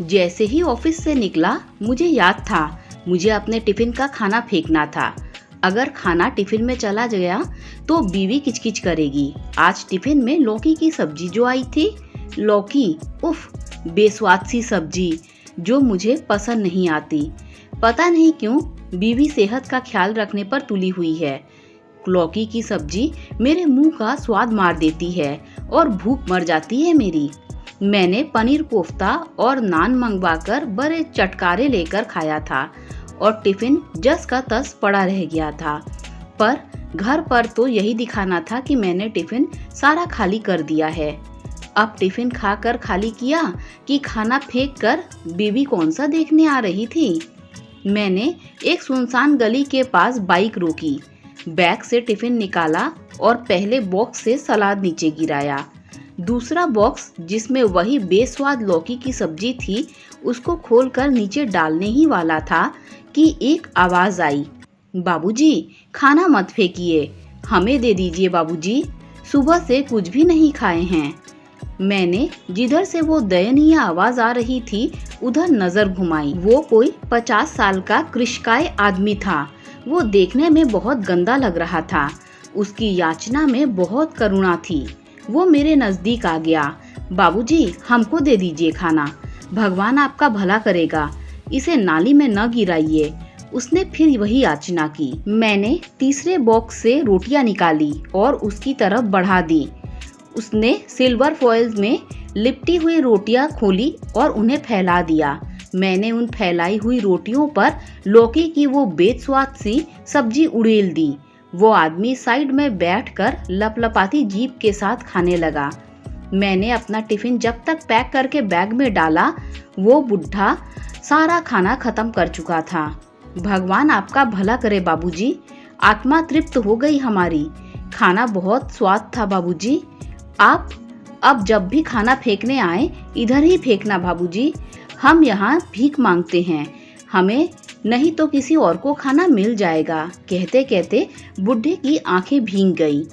जैसे ही ऑफिस से निकला मुझे याद था मुझे अपने टिफिन का खाना फेंकना था। अगर खाना टिफिन में चला गया तो बीवी किचकिच करेगी। आज टिफिन में लौकी की सब्जी जो आई थी, लौकी, उफ, बेस्वाद सी सब्जी जो मुझे पसंद नहीं आती। पता नहीं क्यों बीवी सेहत का ख्याल रखने पर तुली हुई है। लौकी की सब्जी मेरे मुंह का स्वाद मार देती है और भूख मर जाती है मेरी। मैंने पनीर कोफ्ता और नान मंगवाकर बड़े चटकारे लेकर खाया था और टिफिन जस का तस पड़ा रह गया था। पर घर पर तो यही दिखाना था कि मैंने टिफिन सारा खाली कर दिया है। अब टिफिन खाकर खाली किया कि खाना फेंक कर बीवी कौन सा देखने आ रही थी। मैंने एक सुनसान गली के पास बाइक रोकी, बैग से टिफिन निकाला और पहले बॉक्स से सलाद नीचे गिराया। दूसरा बॉक्स जिसमें वही बेस्वाद लौकी की सब्जी थी उसको खोलकर नीचे डालने ही वाला था कि एक आवाज आई, बाबूजी खाना मत फेंकिए, हमें दे दीजिए बाबूजी, सुबह से कुछ भी नहीं खाए हैं। मैंने जिधर से वो दयनीय आवाज आ रही थी उधर नजर घुमाई। वो कोई 50 साल का कृशकाय आदमी था। वो देखने में बहुत गंदा लग रहा था। उसकी याचना में बहुत करुणा थी। वो मेरे नजदीक आ गया। बाबूजी हमको दे दीजिए खाना, भगवान आपका भला करेगा, इसे नाली में न गिराइए। उसने फिर वही याचना की। मैंने तीसरे बॉक्स से रोटियां निकाली और उसकी तरफ बढ़ा दी। उसने सिल्वर फॉइल में लिपटी हुई रोटियां खोली और उन्हें फैला दिया। मैंने उन फैलाई हुई रोटियों पर लौकी की वो बेस्वाद सी सब्जी उड़ेल दी। वो आदमी साइड में बैठकर लपलपाती जीभ के साथ खाने लगा। मैंने अपना टिफिन जब तक पैक करके बैग में डाला वो बुढ़ा सारा खाना खत्म कर चुका था। भगवान आपका भला करे बाबूजी, आत्मा तृप्त हो गई हमारी। खाना बहुत स्वाद था बाबूजी। आप अब जब भी खाना फेंकने आए इधर ही फेंकना बाबूजी, हम यहाँ भीख मांगते हैं, हमें नहीं तो किसी और को खाना मिल जाएगा। कहते कहते बुढ़े की आंखें भीग गई।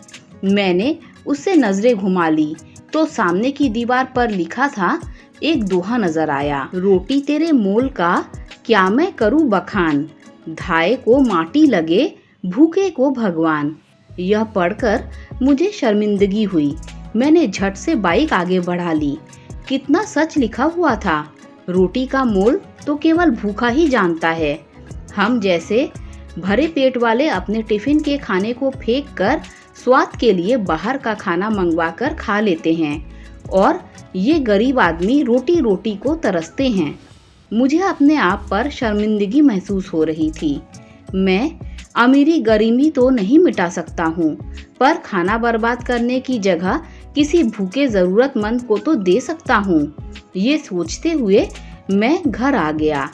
मैंने उससे नजरें घुमा ली तो सामने की दीवार पर लिखा था, एक दोहा नजर आया, रोटी तेरे मोल का क्या मैं करूं बखान, धाए को माटी लगे भूखे को भगवान। यह पढ़कर मुझे शर्मिंदगी हुई। मैंने झट से बाइक आगे बढ़ा ली। कितना सच लिखा हुआ था, रोटी का मोल तो केवल भूखा ही जानता है। हम जैसे भरे पेट वाले अपने टिफिन के खाने को फेंक कर स्वाद के लिए बाहर का खाना मंगवा कर खा लेते हैं और ये गरीब आदमी रोटी रोटी को तरसते हैं। मुझे अपने आप पर शर्मिंदगी महसूस हो रही थी। मैं अमीरी गरीबी तो नहीं मिटा सकता हूँ, पर खाना बर्बाद करने की जगह किसी भूखे जरूरतमंद को तो दे सकता हूँ। ये सोचते हुए मैं घर आ गया।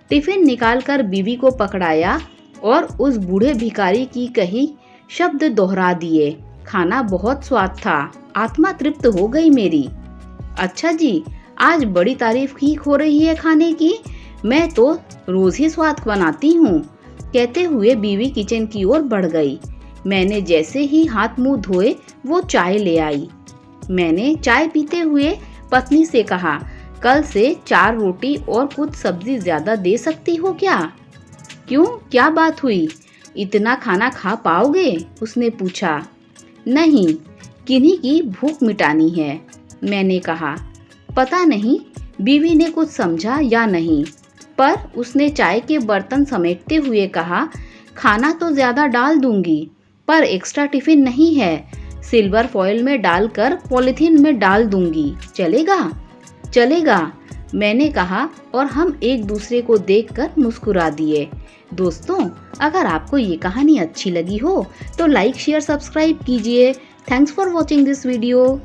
टिफिन निकालकर बीवी को पकड़ाया और उस बूढ़े भिखारी की कही शब्द दोहरा दिए। खाना बहुत स्वाद था, आत्मा तृप्त हो गई मेरी। अच्छा जी, आज बड़ी तारीफ की हो रही है खाने की, मैं तो रोज ही स्वाद बनाती हूँ। कहते हुए बीवी किचन की ओर बढ़ गई। मैंने जैसे ही हाथ मुंह धोए वो चाय ले आई। मैंने चाय पीते हुए पत्नी से कहा, कल से 4 रोटी और कुछ सब्जी ज्यादा दे सकती हो क्या? क्यों, क्या बात हुई, इतना खाना खा पाओगे? उसने पूछा। नहीं, किन्हीं की भूख मिटानी है, मैंने कहा। पता नहीं बीवी ने कुछ समझा या नहीं, पर उसने चाय के बर्तन समेटते हुए कहा, खाना तो ज्यादा डाल दूंगी, पर एक्स्ट्रा टिफिन नहीं है, सिल्वर फॉइल में डालकर पॉलिथीन में डाल दूंगी, चलेगा? चलेगा, मैंने कहा और हम एक दूसरे को देखकर मुस्कुरा दिए। दोस्तों, अगर आपको ये कहानी अच्छी लगी हो तो लाइक शेयर सब्सक्राइब कीजिए। Thanks for watching this video.